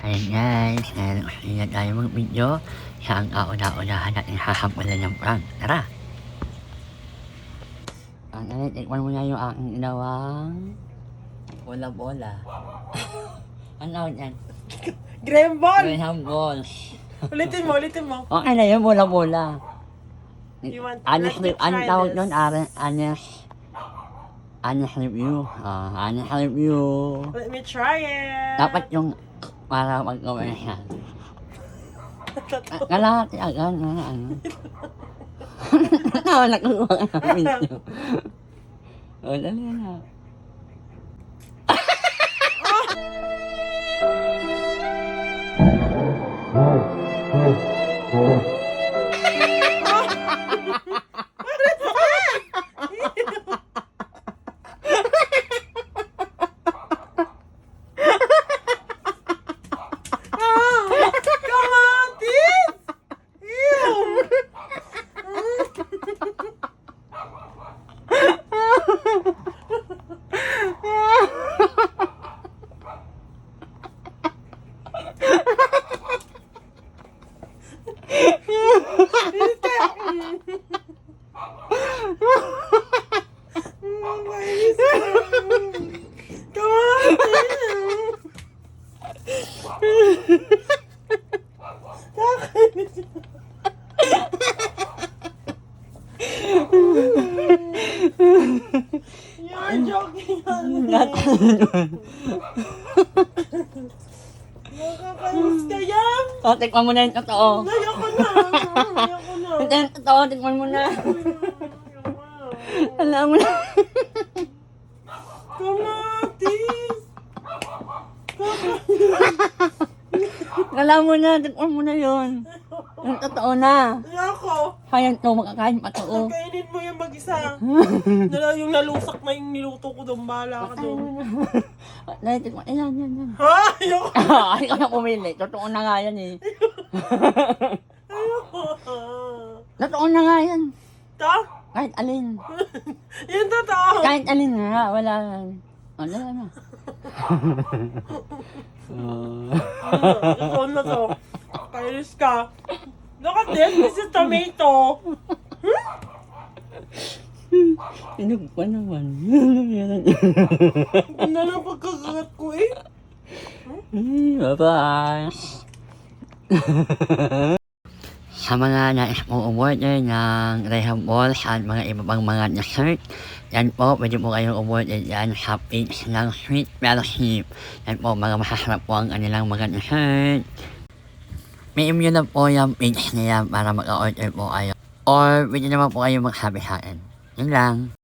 Ayan guys, ngayon na tayo mag-video sa ang kauna-unahan natin hahamulan ng prank. Tara! Ang tikman mo na yung aking ginawang bola-bola. Ano yan? Graham Ball! Graham balls. Ulitin mo. Okay na yun, bola-bola. You want Honest let me ano try tawag this. nun? Honest review. Honest review. Let me try it. Dapat yung para mag-gawin siya. Kalahati agad na ano. Wala ko mga video. O, dali na. Come on, this! Ew! Come on, you're joking on me. Nakakainis ka yan. O, tikman mo na yung totoo. Ayoko na. Ito yung totoo, tikman mo na. Alam mo na. Come on, this. Alam mo na, tikman mo na yun. Yung totoo na. Ayoko. Sayang to, makakain pa to. Kainin mo yung mag-isa. Yung nalusak na yung niluto ko doon. Bahala ka doon. Dahil tikman, ayan. Ha? Ayoko. Ikaw na pumili. Totoo na nga yan eh. Ayoko. Totoo na nga yan. Ta? Kahit alin. Yung totoo. Kahit alin nga, wala. Wala na. Ito na to. Kainis ka. Look at this. This is tomato. Tinog pa naman. Ganda lang pagkakagat ko eh. Bye-bye. Sa mga nais mong umorder ng Graham balls at mga iba pang mga dessert, yan po, pwede po kayong umorder yan sa page ng Sweet Fellowship. Yan po, mga masasarap po ang kanilang mga dessert. PM nyo na po yung page na yan para mag-order po kayo. Or pwede naman po kayo magsabi sa akin. Yun lang.